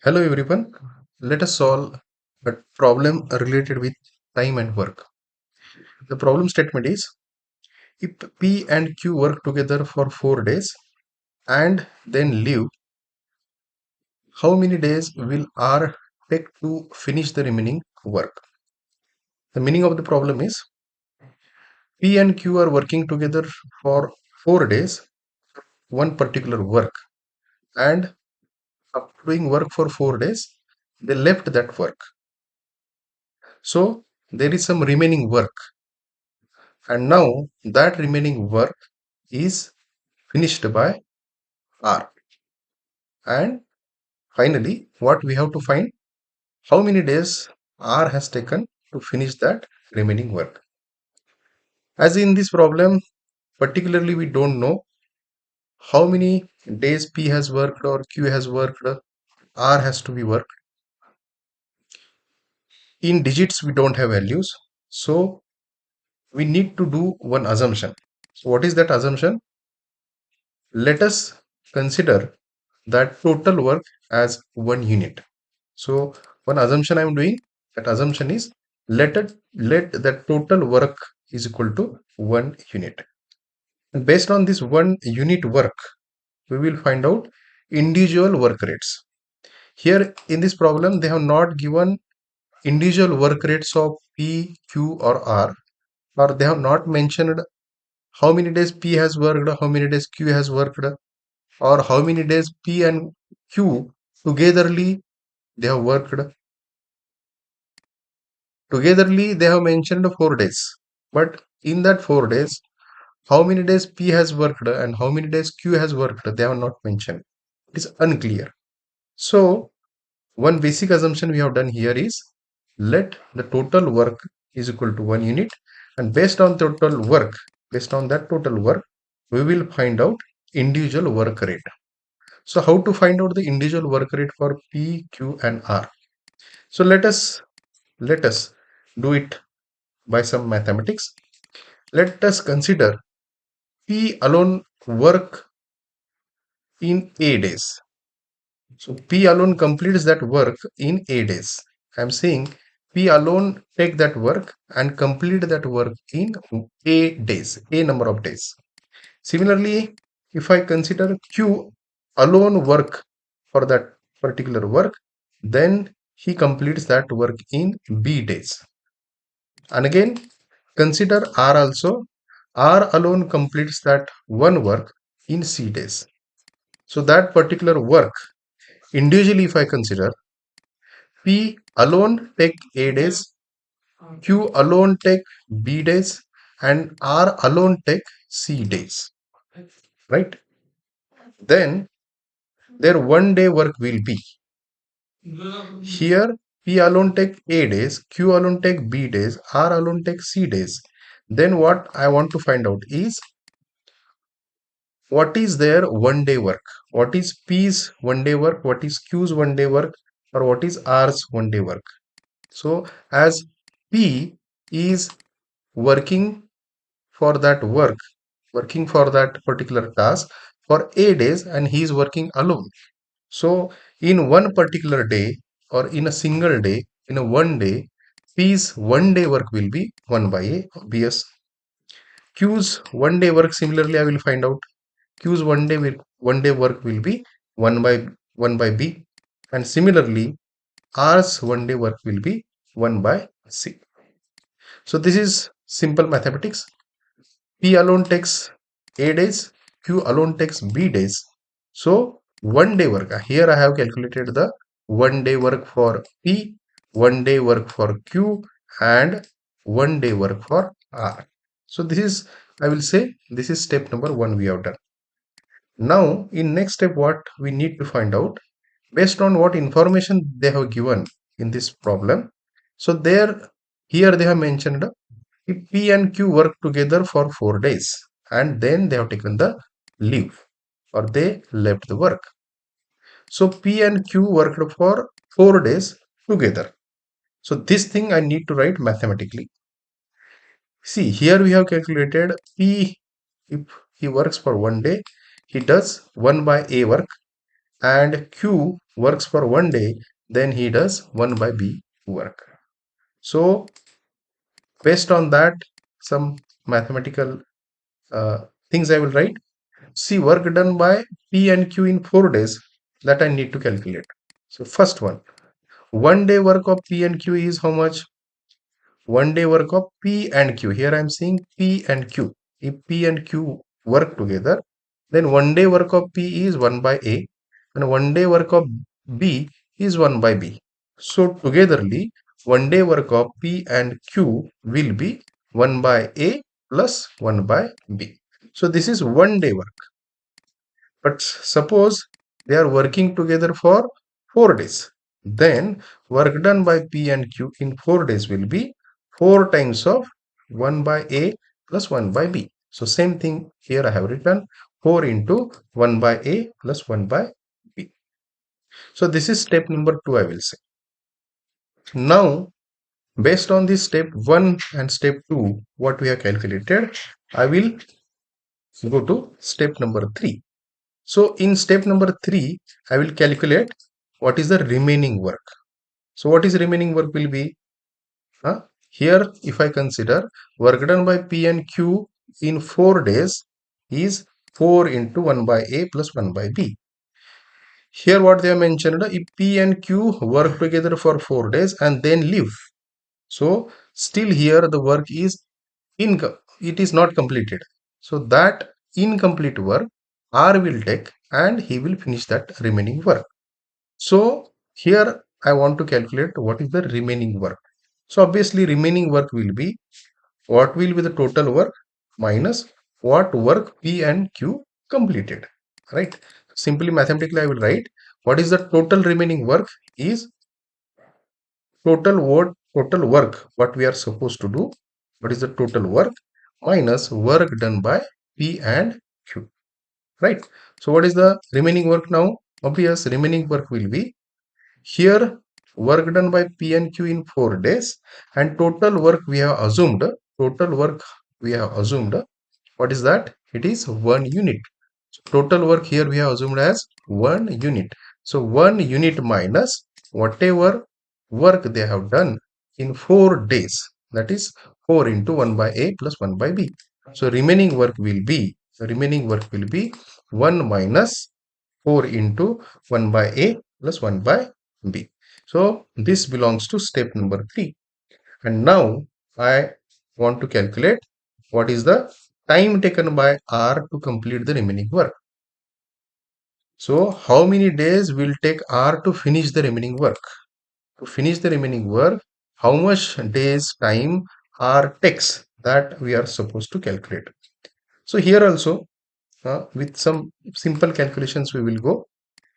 Hello everyone. Let us solve a problem related with time and work. The problem statement is if P and Q work together for 4 days and then leave, how many days will R take to finish the remaining work? The meaning of the problem is P and Q are working together for 4 days, one particular work, and after doing work for 4 days, they left that work. So there is some remaining work, and now that remaining work is finished by R. And finally, what we have to find, how many days R has taken to finish that remaining work. As in this problem, particularly we don't know how many days P has worked or Q has worked, R has to be worked. In digits, we don't have values. So we need to do one assumption. So what is that assumption? Let us consider that total work as one unit. So one assumption I'm doing, that assumption is let the total work is equal to 1 unit. And based on this 1 unit work, we will find out individual work rates. Here in this problem, they have not given individual work rates of P, Q or R, or they have not mentioned how many days P has worked, how many days Q has worked, or how many days P and Q togetherly they have worked. Togetherly, they have mentioned 4 days. But in that 4 days, how many days P has worked and how many days Q has worked, they have not mentioned. It is unclear. So, one basic assumption we have done here is let the total work is equal to 1 unit, and based on that total work, we will find out individual work rate. So, how to find out the individual work rate for P, Q, and R? So, let us do it by some mathematics. Let us consider P alone work in A days. So P alone completes that work in A days. I'm saying P alone take that work and complete that work in A days, A number of days. Similarly, if I consider Q alone work for that particular work, then he completes that work in B days. And again, consider R also. R alone completes that one work in C days. So that particular work, individually if I consider, P alone take A days, Q alone take B days, and R alone take C days, right? Then their 1 day work will be here P alone take A days, Q alone take B days, R alone take C days. Then what I want to find out is what is their 1 day work? What is P's 1 day work? What is Q's 1 day work? Or what is R's 1 day work? So as P is working for that work, working for that particular task for A days, and he is working alone. So in one particular day or in a single day, in a 1 day, P's 1 day work will be 1 by A, obvious. Q's 1 day work, similarly, I will find out. Q's 1 day work will be 1 by B, and similarly, R's 1 day work will be 1 by C. So this is simple mathematics. P alone takes A days, Q alone takes B days. So 1 day work. Here I have calculated the 1 day work for P, 1 day work for Q, and 1 day work for R. So this is, I will say, this is step number 1 we have done. Now in next step, what we need to find out based on what information they have given in this problem. So here they have mentioned if P and Q work together for 4 days and then they have taken the leave or they left the work. So P and Q worked for 4 days together. So this thing I need to write mathematically. See, here we have calculated P, if he works for 1 day, he does 1 by A work, and Q works for 1 day, then he does 1 by B work. So based on that, some mathematical things I will write. See, work done by P and Q in 4 days, that I need to calculate. So first one, 1 day work of P and Q is how much? 1 day work of P and Q. Here I am saying P and Q. If P and Q work together, then 1 day work of P is 1 by A and 1 day work of B is 1 by B. So togetherly, 1 day work of P and Q will be 1 by A plus 1 by B. So this is 1 day work. But suppose they are working together for 4 days. Then work done by P and Q in 4 days will be 4 times of 1 by A plus 1 by B. So same thing here I have written 4 into 1 by A plus 1 by B. So this is step number 2 I will say. Now based on this step 1 and step 2 what we have calculated, I will go to step number 3. So in step number 3, I will calculate what is the remaining work. So what is remaining work will be? Here, if I consider work done by P and Q in 4 days is 4 into 1 by A plus 1 by B. Here what they have mentioned, if P and Q work together for 4 days and then leave. So still here the work is it is not completed. So that incomplete work R will take and he will finish that remaining work. So here I want to calculate what is the remaining work. So obviously remaining work will be what will be the total work minus what work P and Q completed, right? Simply mathematically I will write what is the total remaining work is total work what we are supposed to do, what is the total work minus work done by P and Q, right? So what is the remaining work now? Obvious remaining work will be here work done by P and Q in 4 days and total work we have assumed, total work we have assumed, what is that? It is 1 unit. So total work here we have assumed as 1 unit. So 1 unit minus whatever work they have done in 4 days. That is 4 into 1 by A plus 1 by B. So remaining work will be 1 minus 4 into 1 by A plus 1 by B. So this belongs to step number 3. And now I want to calculate what is the time taken by R to complete the remaining work. So how many days will take R to finish the remaining work? To finish the remaining work, how much days time R takes, that we are supposed to calculate. So here also with some simple calculations we will go.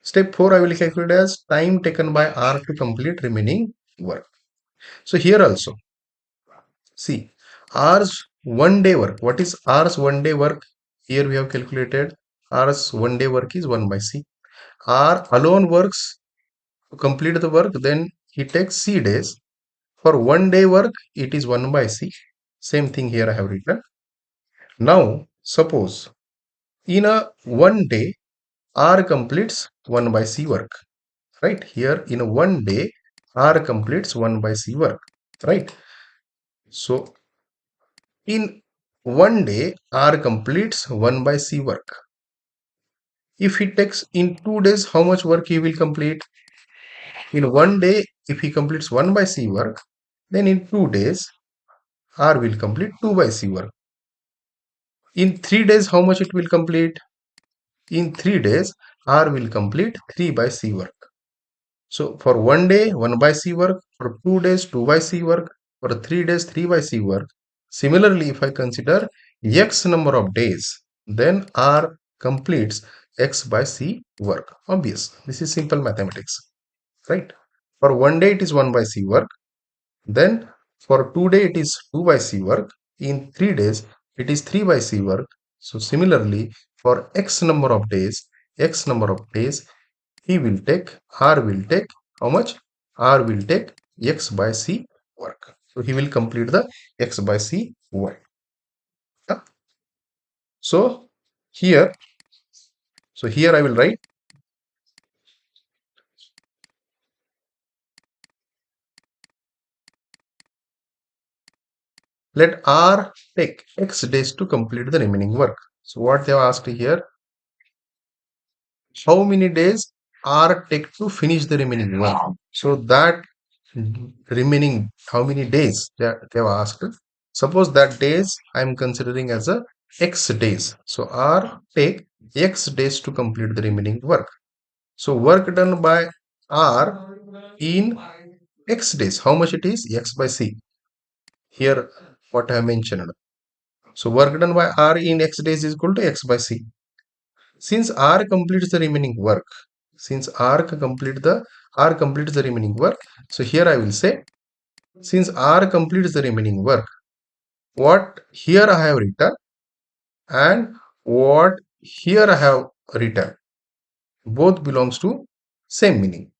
Step 4 I will calculate as time taken by R to complete remaining work. So here also see R's 1 day work. What is R's 1 day work? Here we have calculated R's 1 day work is 1 by C. R alone works to complete the work, then he takes C days. For 1 day work, it is 1 by C. Same thing here I have written. Now, suppose in a 1 day, R completes 1 by C work. Right? Here in a 1 day, R completes 1 by C work. Right? So, in 1 day, R completes 1 by C work. If he takes in 2 days, how much work he will complete? In 1 day, if he completes 1 by C work, then in 2 days, R will complete 2 by C work. In 3 days, how much it will complete? In 3 days, R will complete 3 by C work. So for 1 day, 1 by C work, for 2 days, 2 by C work, for 3 days, 3 by C work. Similarly, if I consider X number of days, then R completes X by C work. Obvious. This is simple mathematics, right? For 1 day, it is 1 by C work. Then for 2 days it is 2 by C work. In 3 days it is 3 by C work. So similarly for X number of days he will take, R will take how much? R will take X by C work. So he will complete the X by C work. So here, I will write let R take X days to complete the remaining work. So what they have asked here, how many days R take to finish the remaining work. So that remaining, how many days they have asked. Suppose that days I am considering as a X days. So R take X days to complete the remaining work. So work done by R in X days. How much it is? X by C. Here what I have mentioned. So work done by R in X days is equal to X by C. Since R completes the remaining work, since R completes the remaining work, so here I will say, since R completes the remaining work, what here I have written and what here I have written, both belongs to same meaning,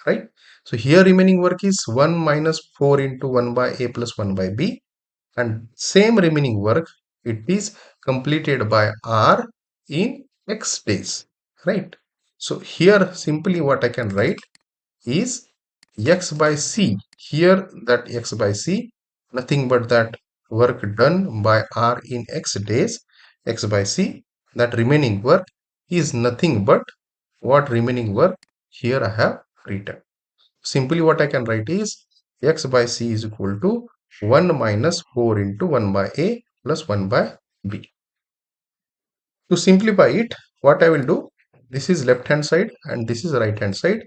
right? So here remaining work is 1 minus 4 into 1 by A plus 1 by B, and same remaining work, it is completed by R in X days, right? So here simply what I can write is X by C. Here that X by C, nothing but that work done by R in X days, X by C. That remaining work is nothing but what remaining work here I have written. Simply what I can write is X by C is equal to 1 minus 4 into 1 by A plus 1 by B. To simplify it, what I will do, this is left hand side and this is right hand side.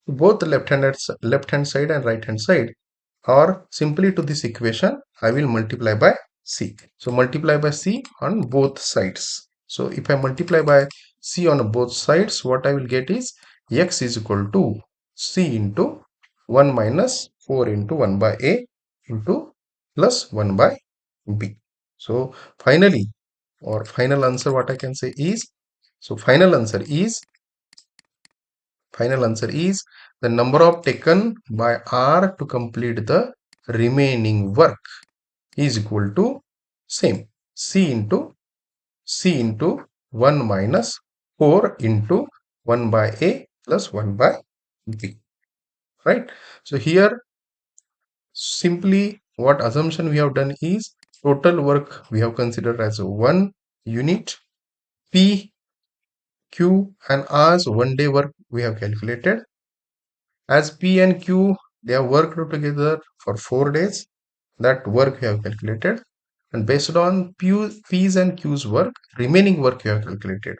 Both left hand side and right hand side are simply to this equation I will multiply by C. So multiply by C on both sides. So if I multiply by C on both sides, what I will get is X is equal to C into 1 minus 4 into 1 by A into plus 1 by B. So finally, or final answer, what I can say is, so final answer is the number of taken by R to complete the remaining work is equal to same C into 1 minus 4 into 1 by A plus 1 by B, right? So here simply what assumption we have done is total work we have considered as 1 unit, P, Q and R's 1 day work we have calculated. As P and Q, they have worked together for 4 days. That work we have calculated. And based on P's and Q's work, remaining work we have calculated.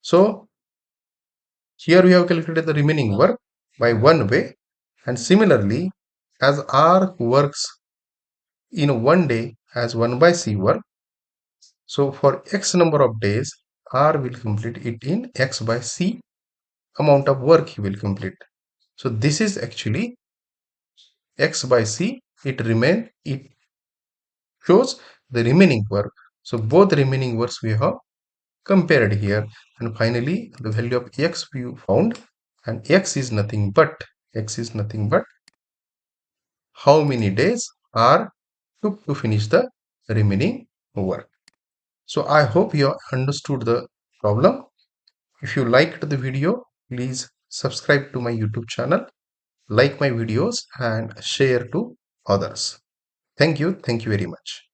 So here we have calculated the remaining work by one way. And similarly, as R works in 1 day as 1 by C work, so for X number of days, R will complete it in X by C amount of work he will complete. So this is actually X by C. It shows the remaining work. So both remaining works we have compared here, and finally the value of X we found, and X is nothing but how many days are took to finish the remaining work. So I hope you understood the problem. If you liked the video, please subscribe to my YouTube channel, like my videos and share to others. Thank you very much.